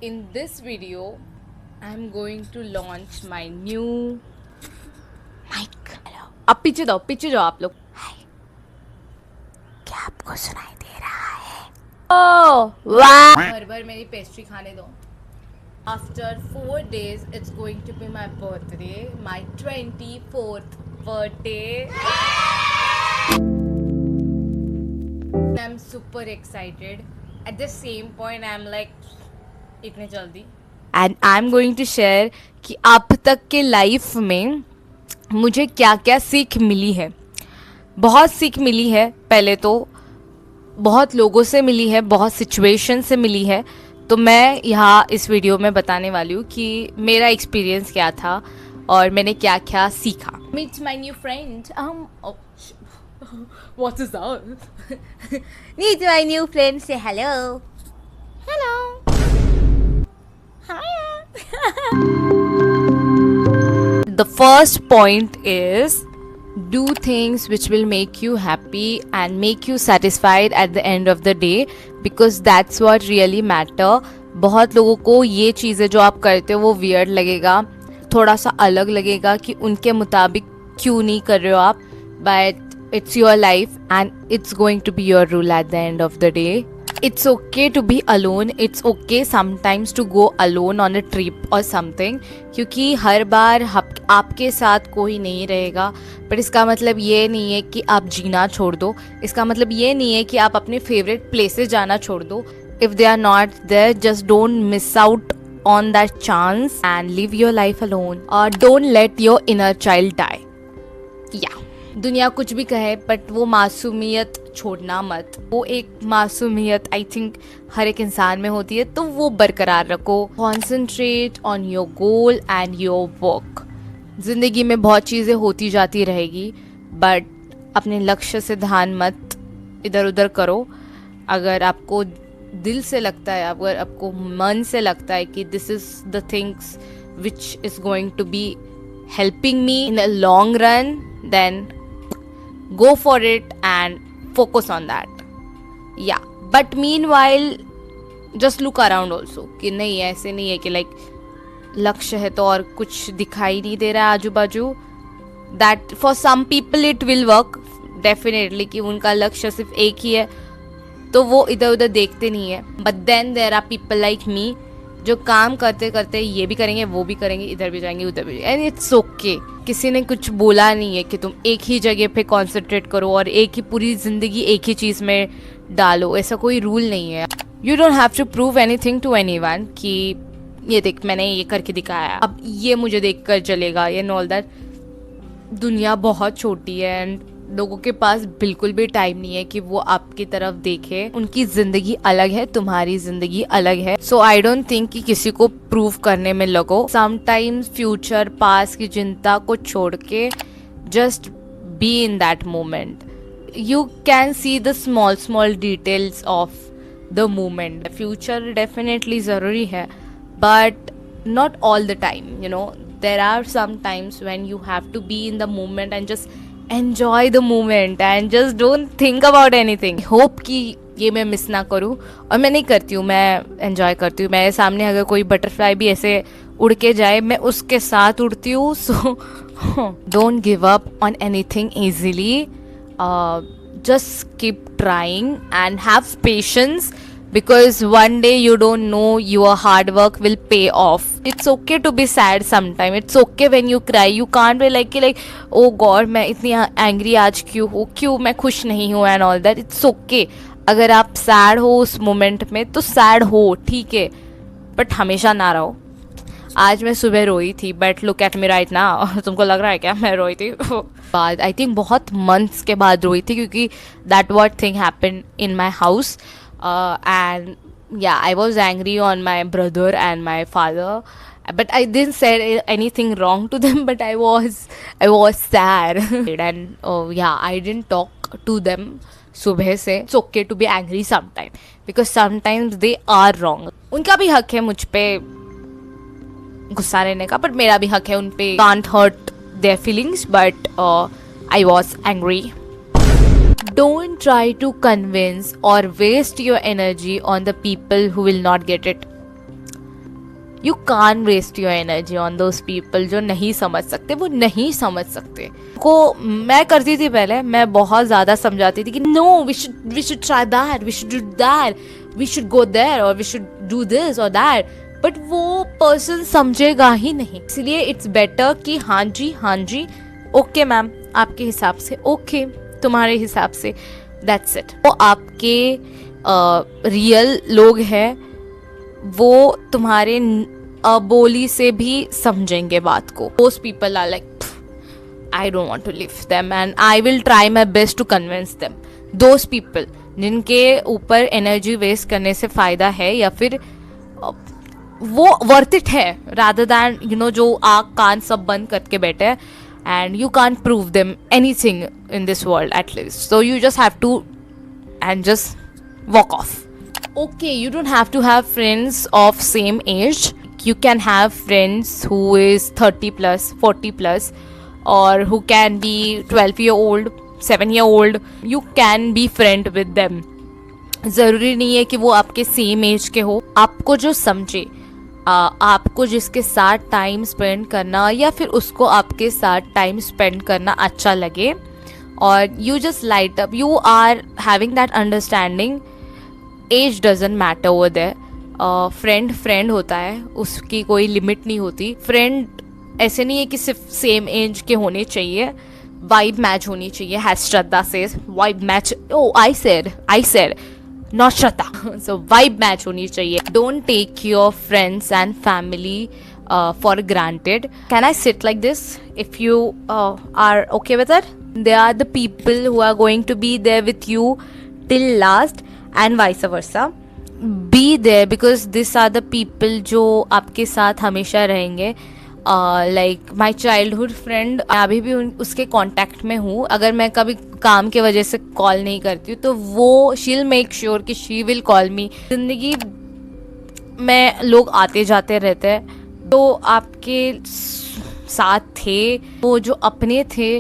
In this video, I'm going to launch my new mic. अब पीछे जाओ आप लोग. क्या आपको सुनाई दे रहा है? ओह वाह! भर भर मेरी पेस्ट्री खाने दो. After 4 days, it's going to be my birthday, my 24th birthday. I'm super excited. At the same point, I'm like, इतने जल्दी. And I'm going to share कि अब तक के लाइफ में मुझे क्या क्या सीख मिली है. बहुत सीख मिली है. पहले तो बहुत लोगों से मिली है, बहुत सिचुएशन से मिली है. तो मैं यहाँ इस वीडियो में बताने वाली हूँ कि मेरा एक्सपीरियंस क्या था और मैंने क्या क्या सीखा. Meet my new friend. What is that? Meet my new friend. Say hello. Hello. The first point is do things which will make you happy and make you satisfied at the end of the day, because that's what really matter. बहुत लोगों को ये चीज़ें जो आप करते हो वो weird लगेगा, थोड़ा सा अलग लगेगा कि उनके मुताबिक क्यों नहीं कर रहे हो आप, but it's your life and it's going to be your rule at the end of the day. It's okay to be alone. It's okay sometimes to go alone on a trip or something, क्योंकि हर बार आपके साथ कोई नहीं रहेगा. पर इसका मतलब ये नहीं है कि आप जीना छोड़ दो. इसका मतलब ये नहीं है कि आप अपने फेवरेट प्लेसेस जाना छोड़ दो. If they are not there, just don't miss out on that chance and live your life alone. Or don't let your inner child die. Yeah. दुनिया कुछ भी कहे बट वो मासूमियत छोड़ना मत. वो एक मासूमियत आई थिंक हर एक इंसान में होती है, तो वो बरकरार रखो. Concentrate on your goal and your work. ज़िंदगी में बहुत चीज़ें होती जाती रहेगी, बट अपने लक्ष्य से ध्यान मत इधर उधर करो. अगर आपको दिल से लगता है, अगर आपको मन से लगता है कि this is the things which is going to be helping me in a long run, then go for it and focus on that. Yeah, but meanwhile just look around also कि नहीं, ऐसे नहीं है कि like लक्ष्य है तो और कुछ दिखाई नहीं दे रहा है आजू बाजू. that for some people it will work definitely कि उनका लक्ष्य सिर्फ एक ही है तो वो इधर उधर देखते नहीं है. but then there are people like me जो काम करते करते ये भी करेंगे, वो भी करेंगे, इधर भी जाएंगे, उधर भी, एंड इट्स ओके. किसी ने कुछ बोला नहीं है कि तुम एक ही जगह पे कॉन्सेंट्रेट करो और एक ही पूरी ज़िंदगी एक ही चीज़ में डालो. ऐसा कोई रूल नहीं है. You don't have to prove anything to anyone कि ये देख मैंने ये करके दिखाया, अब ये मुझे देख कर चलेगा, एंड ऑल दैट. दुनिया बहुत छोटी है एंड लोगों के पास बिल्कुल भी टाइम नहीं है कि वो आपकी तरफ देखे. उनकी जिंदगी अलग है, तुम्हारी जिंदगी अलग है. सो आई डोंट थिंक कि किसी को प्रूव करने में लगो. समटाइम्स फ्यूचर पास्ट की चिंता को छोड़ के just be in that moment. You can see the small details of the moment. Future definitely ज़रूरी है but not all the time, you know. There are some times when you have to be in the moment and just enjoy the moment and just don't think about anything. Hope कि ये मैं miss ना करूँ, और मैं नहीं करती हूँ, मैं एन्जॉय करती हूँ. मेरे सामने अगर कोई बटरफ्लाई भी ऐसे उड़ के जाए मैं उसके साथ उड़ती हूँ. So don't give up on anything easily. Just keep trying and have patience, because one day you don't know your hard work will pay off. It's okay to be sad sometime. It's okay when you cry. You can't be like oh God मैं इतनी angry आज क्यों हूँ, क्यों मैं खुश नहीं हूँ and all that. It's okay. अगर आप sad हो उस moment में तो sad हो, ठीक है, but हमेशा ना रहो. आज मैं सुबह रोई थी but look at me right now. तुमको लग रहा है क्या मैं रोई थी? बाद आई थिंक बहुत मंथ्स के बाद रोई थी, क्योंकि that what thing happened in my house. And yeah, I was angry on my brother and my father, but I didn't say anything wrong to them, but I was sad. And yeah, I didn't talk to them सुबह से. It's okay to be angry sometime, because sometimes they are wrong. उनका भी हक है मुझ पे गुस्सा रहने का, but मेरा भी हक है उन पे. Can't hurt their feelings, but I was angry. Don't try to convince or waste your energy on the people who will not get it. You can waste your energy on those people जो नहीं समझ सकते, वो नहीं समझ सकते। को मैं करती थी पहले, मैं बहुत ज़्यादा समझाती थी कि no we should try that, we should do that, we should go there और वी शुड डू दिस और दैट, बट वो पर्सन समझेगा ही नहीं। इसलिए इट्स बेटर कि हाँ जी ओके मैम, आपके हिसाब से ओके, तुम्हारे हिसाब से, दैट्स इट। वो आपके रियल लोग हैं, वो तुम्हारे बोली से भी समझेंगे बात को। Those people are like, I don't want to live them and I will try my best to convince them. Those people जिनके ऊपर एनर्जी वेस्ट करने से फ़ायदा है या फिर वो वर्थ इट है, rather than जो आँख कान सब बंद करके बैठे हैं and you can't prove them anything in this world at least. So you just have to and just walk off. Okay, you don't have to have friends of same age. You can have friends who is 30 plus, 40 plus, or who can be 12-year-old, 7-year-old. You can be friend with them. ज़रूरी नहीं है कि वो आपके same as के हो। आपको जो समझे, आपको जिसके साथ टाइम स्पेंड करना या फिर उसको आपके साथ टाइम स्पेंड करना अच्छा लगे, और you just light up, you are having that understanding. Age doesn't matter over there. Friend होता है, उसकी कोई लिमिट नहीं होती। फ्रेंड ऐसे नहीं है कि सिर्फ सेम एज के होने चाहिए, वाइब मैच होनी चाहिए। As Shraddha says vibe match, oh I said not Shraddha, so vibe match होनी चाहिए। Don't take your friends and family for granted. Can I sit like this if you are okay with it? They are the people who are going to be there with you till last and vice versa. Be there because these are the people जो आपके साथ हमेशा रहेंगे। Like my childhood friend, अभी भी उसके contact में हूँ। अगर मैं कभी काम के वजह से कॉल नहीं करती हूँ तो वो शी विल मेक श्योर कि शी विल कॉल मी। ज़िंदगी में लोग आते जाते रहते हैं, तो आपके साथ थे वो जो अपने थे,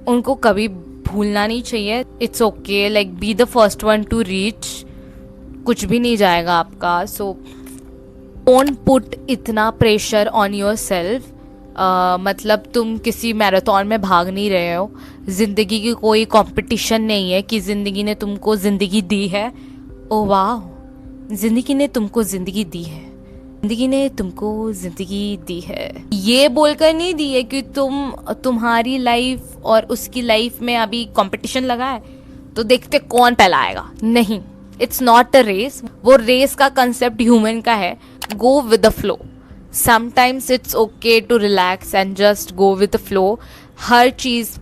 उनको कभी भूलना नहीं चाहिए। It's okay, like be the first one two reach, कुछ भी नहीं जाएगा आपका। सो डोंट पुट इतना प्रेशर ऑन योर सेल्फ। मतलब तुम किसी मैराथन में भाग नहीं रहे हो, ज़िंदगी की कोई कंपटीशन नहीं है कि ज़िंदगी ने तुमको ज़िंदगी दी है। ओ वाह, ज़िंदगी ने तुमको ज़िंदगी दी है, ज़िंदगी ने तुमको ज़िंदगी दी है। ये बोलकर नहीं दी है कि तुम्हारी लाइफ और उसकी लाइफ में अभी कंपटीशन लगा है तो देखते कौन पहला आएगा। नहीं, इट्स नॉट अ रेस। वो रेस का कंसेप्ट ह्यूमन का है। Go with the flow. Sometimes it's okay to relax and just go with the flow. हर चीज़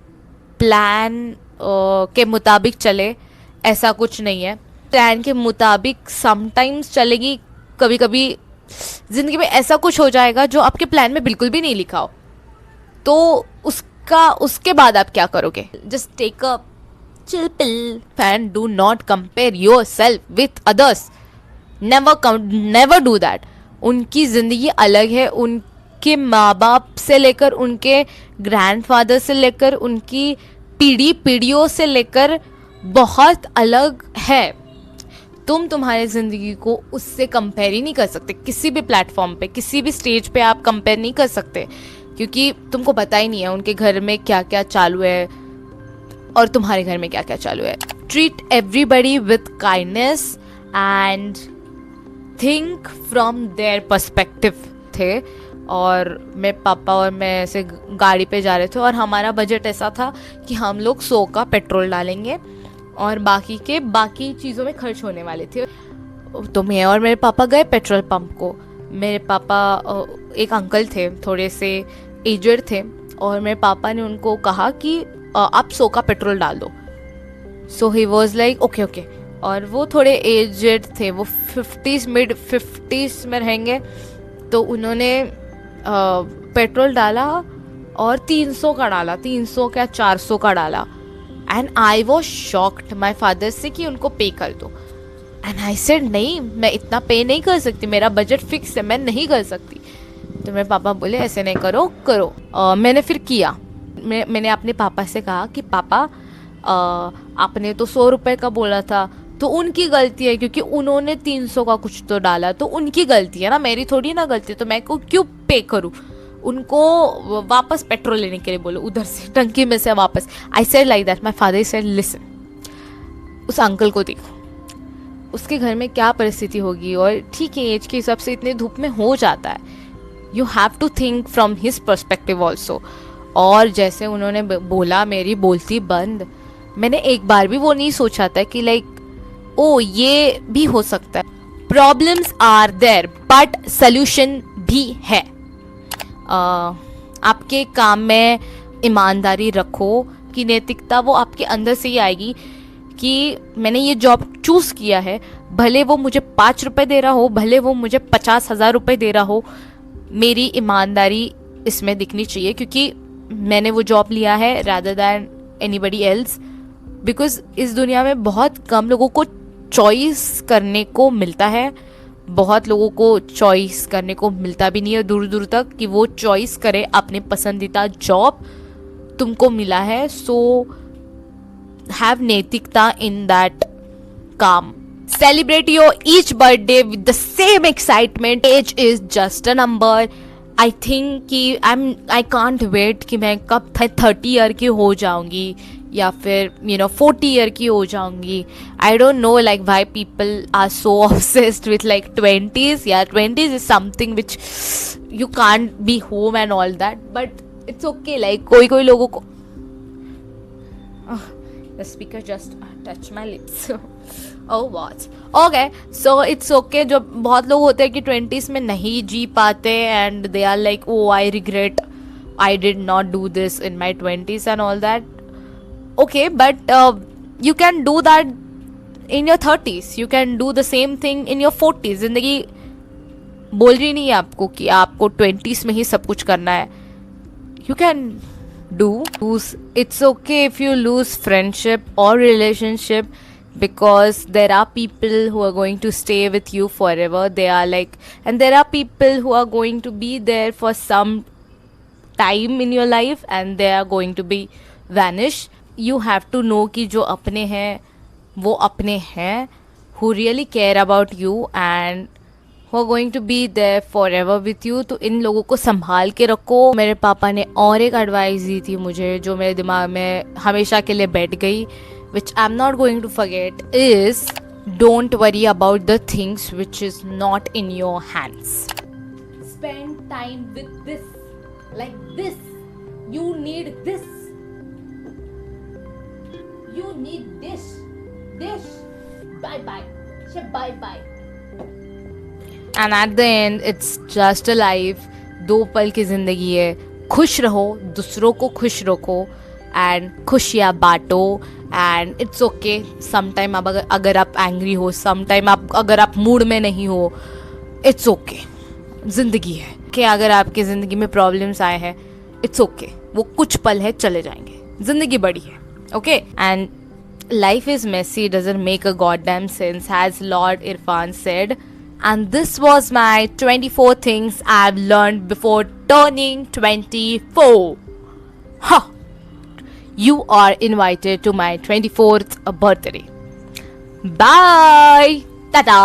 प्लान के मुताबिक चले, ऐसा कुछ नहीं है। प्लान के मुताबिक समटाइम्स चलेगी, कभी कभी ज़िंदगी में ऐसा कुछ हो जाएगा जो आपके प्लान में बिल्कुल भी नहीं लिखा हो, तो उसके बाद आप क्या करोगे? Just take a chill pill and do not compare yourself with others. Never do that. उनकी ज़िंदगी अलग है, उनके माँ बाप से लेकर उनके ग्रैंडफादर से लेकर उनकी पीढ़ियों से लेकर बहुत अलग है। तुम तुम्हारी ज़िंदगी को उससे कंपेयर ही नहीं कर सकते। किसी भी प्लेटफॉर्म पे, किसी भी स्टेज पे आप कंपेयर नहीं कर सकते, क्योंकि तुमको पता ही नहीं है उनके घर में क्या क्या चालू है और तुम्हारे घर में क्या क्या चालू है। Treat everybody with kindness and think from their perspective थे। और मेरे पापा और मैं ऐसे गाड़ी पे जा रहे थे और हमारा बजट ऐसा था कि हम लोग 100 का पेट्रोल डालेंगे और बाकी चीज़ों में खर्च होने वाले थे। तो मैं और मेरे पापा गए पेट्रोल पंप को। मेरे पापा, एक अंकल थे, थोड़े से एजड थे, और मेरे पापा ने उनको कहा कि आप 100 का पेट्रोल डाल दो। सो ही वॉज लाइक ओके। और वो थोड़े एजड थे, वो 50s मिड 50s में रहेंगे। तो उन्होंने पेट्रोल डाला और 300 का डाला, 300 का 400 का डाला। And I was shocked my father से कि उनको पे कर दो। एंड आई सेड नहीं, मैं इतना पे नहीं कर सकती, मेरा बजट फिक्स है, मैं नहीं कर सकती। तो मेरे पापा बोले ऐसे नहीं करो। मैंने फिर किया। मैंने अपने पापा से कहा कि पापा आपने तो 100 रुपये का बोला था, तो उनकी गलती है, क्योंकि उन्होंने 300 का कुछ तो डाला, तो उनकी गलती है ना, मेरी थोड़ी ना गलती है। तो मैं को क्यों पे करूँ? उनको वापस पेट्रोल लेने के लिए बोलो, उधर से टंकी में से वापस। I said like that, my father said listen, उस अंकल को देखो, उसके घर में क्या परिस्थिति होगी, और ठीक है एज के हिसाब से इतने धूप में हो जाता है। You have to think from his perspective also. और जैसे उन्होंने बोला, मेरी बोलती बंद। मैंने एक बार भी वो नहीं सोचा था कि लाइक ओ ये भी हो सकता है। Problems are there but solution भी है। आपके काम में ईमानदारी रखो, कि नैतिकता वो आपके अंदर से ही आएगी कि मैंने ये जॉब चूज़ किया है, भले वो मुझे 5 रुपए दे रहा हो, भले वो मुझे 50,000 रुपए दे रहा हो, मेरी ईमानदारी इसमें दिखनी चाहिए, क्योंकि मैंने वो जॉब लिया है rather than anybody else. Because इस दुनिया में बहुत कम लोगों को चॉइस करने को मिलता है, बहुत लोगों को चॉइस करने को मिलता भी नहीं है दूर दूर तक, कि वो चॉइस करे अपने पसंदीदा जॉब। तुमको मिला है, सो हैव नैतिकता इन दैट काम। Celebrate your each birthday with the same excitement. Age is just a number. I think कि I can't wait कि मैं कब 30 ईयर की हो जाऊंगी, या फिर 40 ईयर की हो जाऊंगी. I don't know like why people are so obsessed with like 20s. Yeah, 20s is something which you can't be home and all that, but it's okay. Like कोई लोगों को the speaker just touched my lips. Oh what? Okay, so it's okay. जो बहुत लोग होते हैं कि 20s में नहीं जी पाते, and they are like, oh I regret I did not do this in my 20s and all that. Okay, but you can do that in your 30s. You can do the same thing in your 40s. जिंदगी बोल रही नहीं है आपको कि आपको 20s में ही सब कुछ करना है. You can lose. It's okay if you lose friendship or relationship, because there are people who are going to stay with you forever. They are like, and there are people who are going to be there for some time in your life, and they are going to be vanish. You have to know कि जो अपने हैं वो अपने हैं, who really care about you and who are going to be there forever with you. तो इन लोगों को संभाल के रखो. मेरे पापा ने और एक एडवाइस दी थी मुझे, जो मेरे दिमाग में हमेशा के लिए बैठ गई, which I'm not going to forget, is don't worry about the things which is not in your hands. Spend time with this, like this. You need this. You need this. Bye bye. Bye bye. And at the end, it's just a life. 2 पल की जिंदगी है. खुश रहो, दूसरों को खुश रखो, एंड खुशियाँ बांटो. And it's okay. समटाइम आप अगर आप एंग्री हो, समटाइम अगर आप मूड में नहीं हो, इट्स ओके. जिंदगी है कि अगर आपकी ज़िंदगी में प्रॉब्लम्स आए हैं, इट्स ओके. वो कुछ पल है, चले जाएंगे. जिंदगी बड़ी है. Okay. And life is messy, doesn't make a goddamn sense, as lord Irfan said. And this was my 24 things I've learned before turning 24. Huh. You are invited to my 24th birthday. Bye. Ta-da.